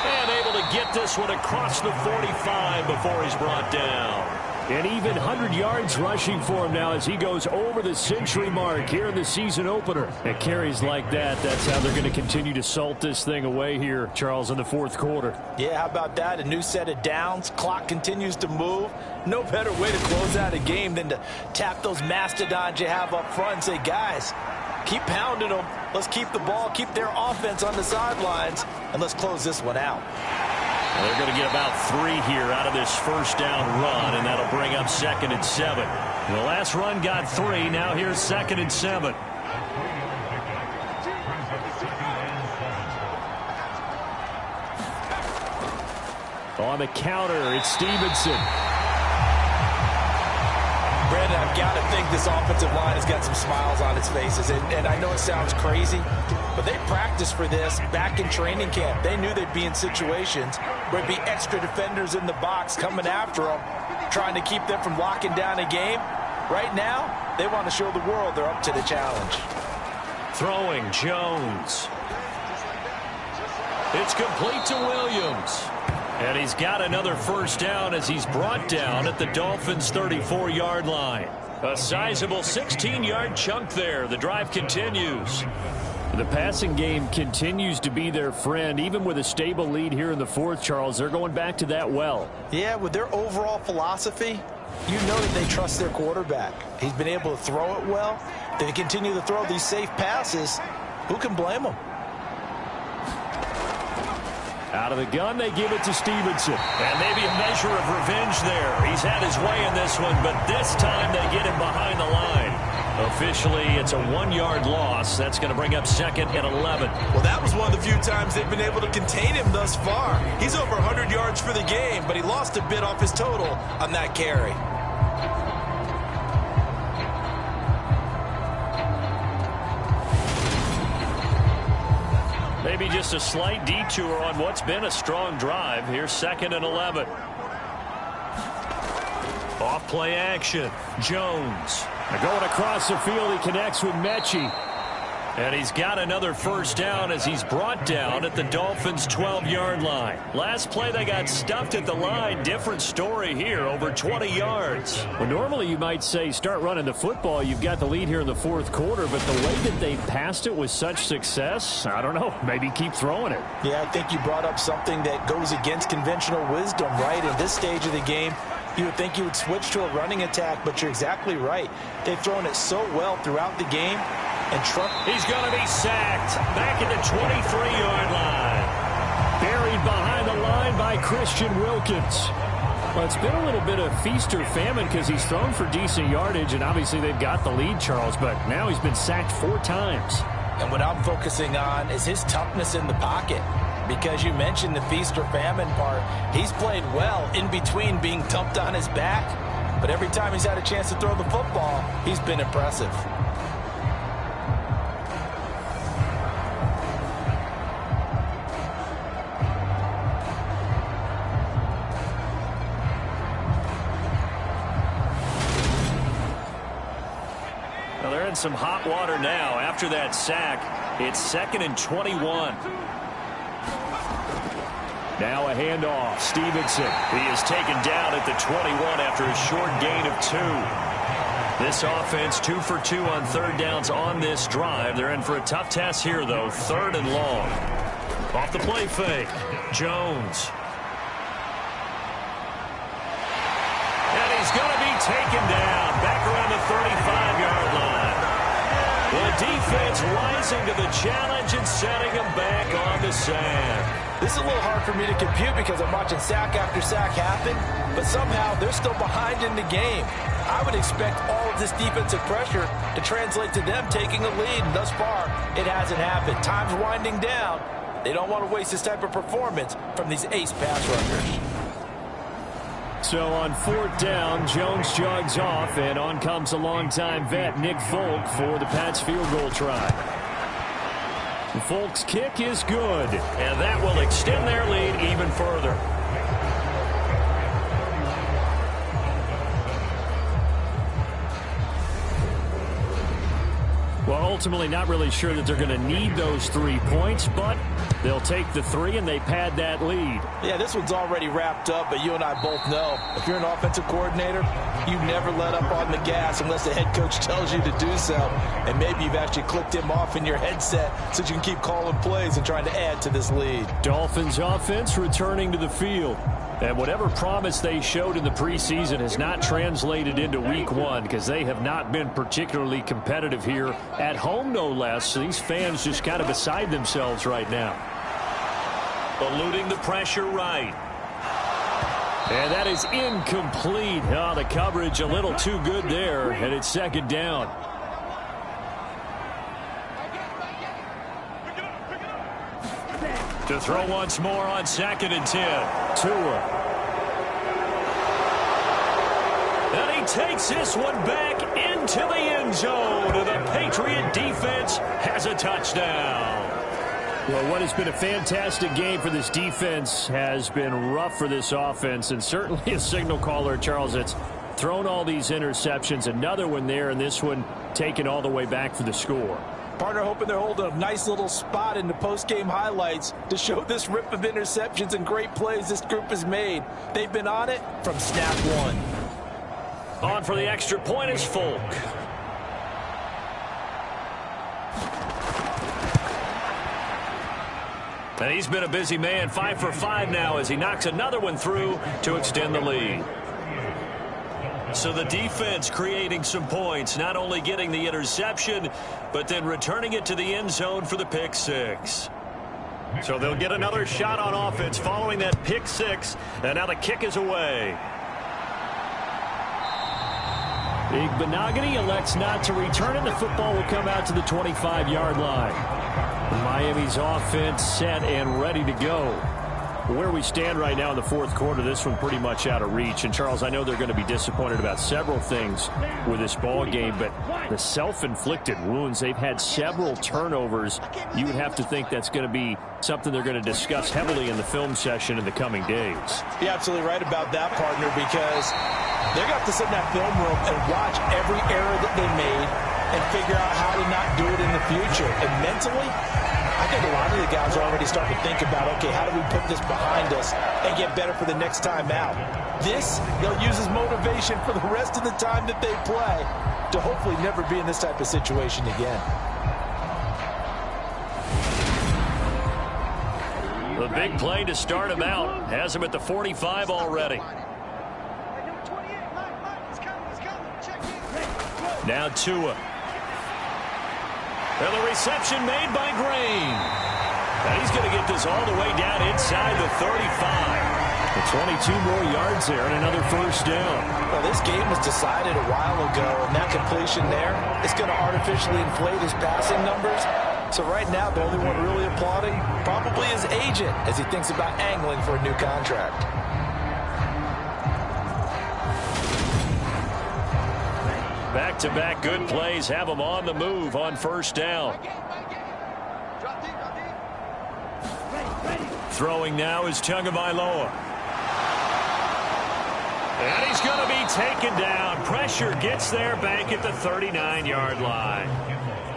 And able to get this one across the 45 before he's brought down. And even 100 yards rushing for him now as he goes over the century mark here in the season opener. And carries like that, that's how they're going to continue to salt this thing away here, Charles, in the 4th quarter. Yeah, how about that? A new set of downs. Clock continues to move. No better way to close out a game than to tap those mastodons you have up front and say, guys, keep pounding them. Let's keep the ball, keep their offense on the sidelines, and let's close this one out. Well, they're going to get about 3 here out of this 1st down run, and that'll bring up 2nd and 7. The last run got 3. Now here's 2nd and 7. On the counter, it's Stevenson. Brandon, I've got to think this offensive line has got some smiles on its faces. And I know it sounds crazy, but they practiced for this back in training camp. They knew they'd be in situations where there'd be extra defenders in the box coming after them, trying to keep them from locking down a game. Right now, they want to show the world they're up to the challenge. Throwing, Jones. It's complete to Williams. And he's got another 1st down as he's brought down at the Dolphins' 34-yard line. A sizable 16-yard chunk there. The drive continues. The passing game continues to be their friend. Even with a stable lead here in the 4th, Charles, they're going back to that well. Yeah, with their overall philosophy, you know that they trust their quarterback. He's been able to throw it well. They continue to throw these safe passes. Who can blame them? Out of the gun, they give it to Stevenson. And maybe a measure of revenge there. He's had his way in this one, but this time they get him behind the line. Officially, it's a 1-yard loss. That's going to bring up 2nd and 11. Well, that was one of the few times they've been able to contain him thus far. He's over 100 yards for the game, but he lost a bit off his total on that carry. Maybe just a slight detour on what's been a strong drive. Here's 2nd and 11. Off play action. Jones. Going across the field, he connects with Mechie. And he's got another first down as he's brought down at the Dolphins' 12-yard line. Last play, they got stuffed at the line. Different story here, over 20 yards. Well, normally you might say start running the football. You've got the lead here in the fourth quarter, but the way that they passed it with such success, I don't know, maybe keep throwing it. Yeah, I think you brought up something that goes against conventional wisdom, right? In this stage of the game, you would think you would switch to a running attack, but you're exactly right. They've thrown it so well throughout the game. And Trump, he's going to be sacked back at the 23-yard line. Buried behind the line by Christian Wilkins. Well, it's been a little bit of feast or famine because he's thrown for decent yardage, and obviously they've got the lead, Charles, but now he's been sacked 4 times. And what I'm focusing on is his toughness in the pocket. Because you mentioned the feast or famine part, he's played well in between being dumped on his back. But every time he's had a chance to throw the football, he's been impressive. They're in some hot water now. After that sack, it's 2nd and 21. Now a handoff. Stevenson. He is taken down at the 21 after a short gain of 2. This offense 2 for 2 on third downs on this drive. They're in for a tough task here, though. 3rd and long. Off the play fake. Jones. And he's going to be taken down back around the 35-yard line. The defense rising to the challenge and setting him back on the sand. This is a little hard for me to compute because I'm watching sack after sack happen, but somehow they're still behind in the game. I would expect all of this defensive pressure to translate to them taking a lead, and thus far, it hasn't happened. Time's winding down. They don't want to waste this type of performance from these ace pass rushers. So on 4th down, Jones jogs off, and on comes a longtime vet, Nick Folk, for the Pats field goal try. Folk's kick is good, and that will extend their lead even further. Well, ultimately not really sure that they're going to need those 3 points, but they'll take the 3 and they pad that lead. Yeah, this one's already wrapped up, but you and I both know if you're an offensive coordinator, you never let up on the gas unless the head coach tells you to do so. And maybe you've actually clicked him off in your headset so you can keep calling plays and trying to add to this lead. Dolphins offense returning to the field. And whatever promise they showed in the preseason has not translated into week 1 because they have not been particularly competitive here at home, no less. So these fans just kind of beside themselves right now. Eluding the pressure right. And that is incomplete. Oh, the coverage a little too good there, and it's 2nd down. To throw once more on 2nd and 10. Tua. And he takes this one back into the end zone. The Patriot defense has a touchdown. Well, what has been a fantastic game for this defense has been rough for this offense, and certainly a signal caller, Charles, that's thrown all these interceptions. Another one there, and this one taken all the way back for the score. Partner hoping they're holding a nice little spot in the post-game highlights to show this rip of interceptions and great plays this group has made. They've been on it from snap 1. On for the extra point is Folk. And he's been a busy man, 5 for 5 now as he knocks another one through to extend the lead. So the defense creating some points, not only getting the interception, but then returning it to the end zone for the pick 6. So they'll get another shot on offense following that pick 6, and now the kick is away. Igbenogany elects not to return it. The football will come out to the 25-yard line. Miami's offense set and ready to go. Where we stand right now in the fourth quarter, this one pretty much out of reach. And, Charles, I know they're going to be disappointed about several things with this ball game, but the self-inflicted wounds, they've had several turnovers. You would have to think that's going to be something they're going to discuss heavily in the film session in the coming days. You're absolutely right about that, partner, because they're going to have to sit in that film room and watch every error that they made, and figure out how to not do it in the future. And mentally, I think a lot of the guys are already starting to think about, okay, how do we put this behind us and get better for the next time out? This, they'll use as motivation for the rest of the time that they play to hopefully never be in this type of situation again. The big play to start him out has him at the 45 already. Now Tua. And the reception made by Green. And he's going to get this all the way down inside the 35. The 22 more yards there and another first down. Well, this game was decided a while ago, and that completion there is going to artificially inflate his passing numbers. So right now, the only one really applauding probably his agent as he thinks about angling for a new contract. Back-to-back good plays have him on the move on first down. Throwing now is Tagovailoa. And he's going to be taken down. Pressure gets there back at the 39-yard line.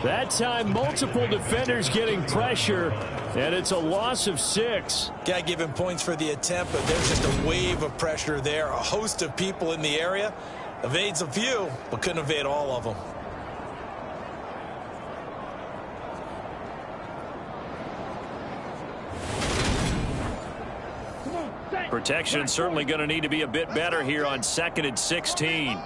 That time, multiple defenders getting pressure, and it's a loss of 6. Got to give him points for the attempt, but there's just a wave of pressure there. A host of people in the area. Evades a few, but couldn't evade all of them. Protection certainly going to need to be a bit better here on 2nd and 16.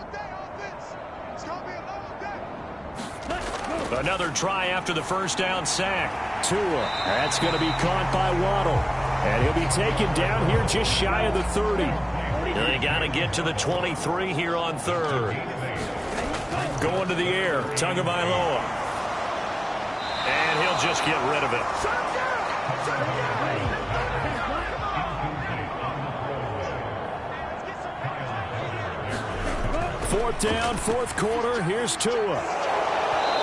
Another try after the first down sack. Tua. That's going to be caught by Waddle. And he'll be taken down here just shy of the 30. They got to get to the 23 here on 3rd. Going to the air. Tagovailoa. And he'll just get rid of it. Fourth down, fourth quarter. Here's Tua.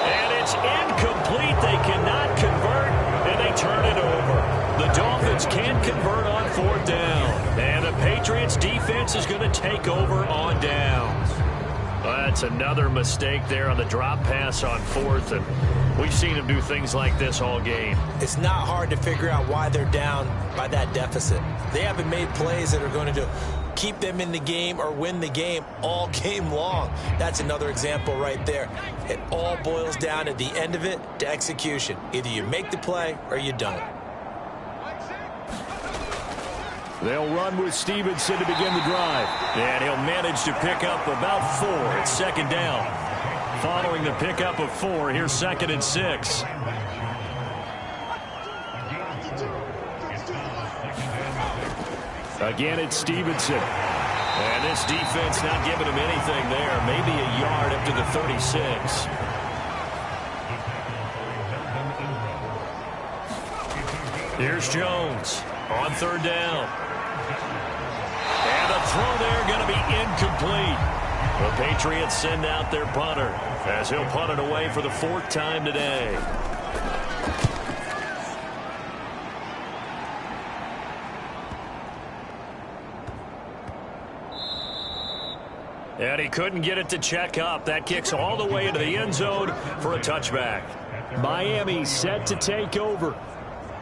And it's incomplete. They cannot convert, and they turn it over. The Dolphins can't convert on 4th down. And the Patriots defense is going to take over on downs. Well, that's another mistake there on the drop pass on 4th, and we've seen them do things like this all game. It's not hard to figure out why they're down by that deficit. They haven't made plays that are going to keep them in the game or win the game all game long. That's another example right there. It all boils down at the end of it to execution. Either you make the play or you don't. They'll run with Stevenson to begin the drive. And he'll manage to pick up about 4 at 2nd down. Following the pickup of 4, here's 2nd and 6. Again, it's Stevenson. And this defense not giving him anything there. Maybe a yard up to the 36. Here's Jones on 3rd down. And the throw there going to be incomplete. The Patriots send out their punter as he'll punt it away for the 4th time today. And he couldn't get it to check up. That kicks all the way into the end zone for a touchback. Miami set to take over.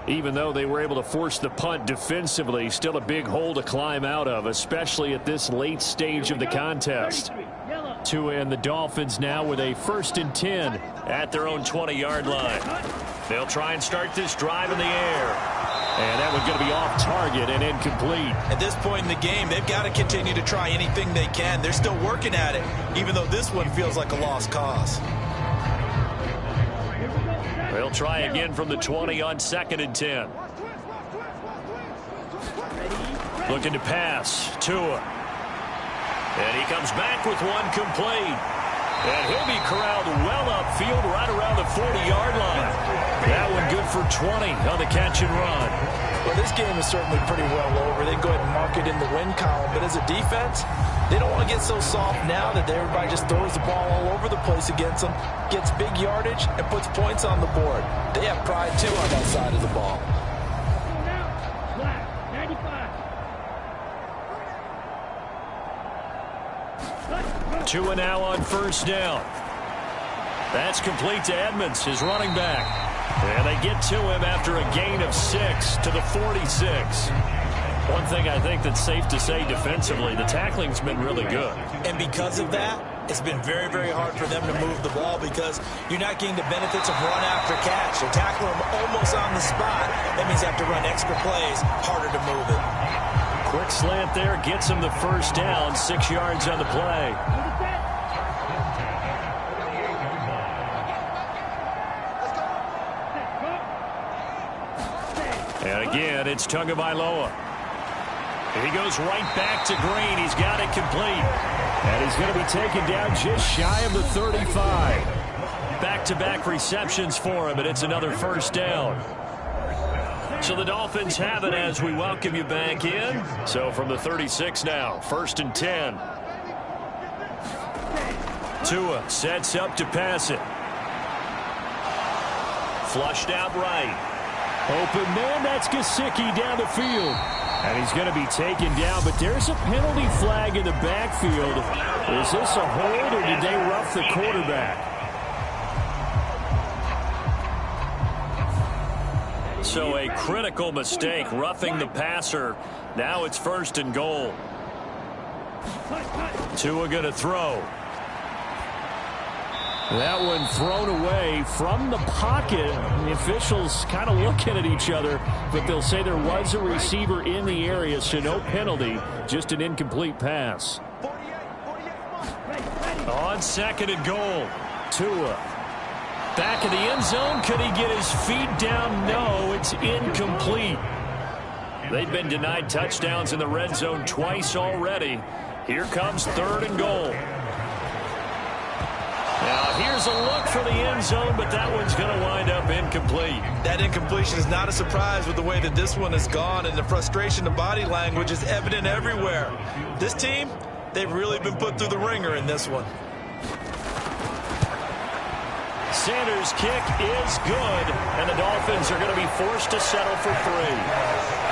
Even though they were able to force the punt defensively, still a big hole to climb out of, especially at this late stage of the contest. Tua and the Dolphins now with a 1st and 10 at their own 20-yard line. They'll try and start this drive in the air. And that one's going to be off target and incomplete. At this point in the game, they've got to continue to try anything they can. They're still working at it, even though this one feels like a lost cause. They'll try again from the 20 on 2nd and 10. Looking to pass. Tua. And he comes back with one complete. And he'll be corralled well upfield right around the 40-yard line. That one good for 20 on the catch and run. Well, this game is certainly pretty well over. They can go ahead and mark it in the win column. But as a defense, they don't want to get so soft now that everybody just throws the ball all over the place against them, gets big yardage, and puts points on the board. They have pride, too, on that side of the ball. Tua now on 1st down. That's complete to Edmonds, his running back. And they get to him after a gain of 6 to the 46. One thing I think that's safe to say defensively, the tackling's been really good. And because of that, it's been very, very hard for them to move the ball because you're not getting the benefits of run after catch. They're tackling them almost on the spot. That means you have to run extra plays, harder to move it. Quick slant there, gets him the first down, 6 yards on the play. And again, it's Tagovailoa. He goes right back to Green. He's got it complete. And he's going to be taken down just shy of the 35. Back-to-back receptions for him, and it's another first down. So the Dolphins have it as we welcome you back in. So from the 36 now, 1st and 10. Tua sets up to pass it. Flushed out right. Open man, that's Gesicki down the field. And he's going to be taken down, but there's a penalty flag in the backfield. Is this a hold, or did they rough the quarterback? So a critical mistake, roughing the passer. Now it's 1st and goal. Tua going to throw. That one thrown away from the pocket. The officials kind of looking at each other, but they'll say there was a receiver in the area, so no penalty, just an incomplete pass. On 2nd and goal, Tua. Back in the end zone, could he get his feet down? No, it's incomplete. They've been denied touchdowns in the red zone twice already. Here comes 3rd and goal. Now, here's a look for the end zone, but that one's going to wind up incomplete. That incompletion is not a surprise with the way that this one has gone, and the frustration, the body language is evident everywhere. This team, they've really been put through the ringer in this one. Sanders' kick is good, and the Dolphins are going to be forced to settle for 3.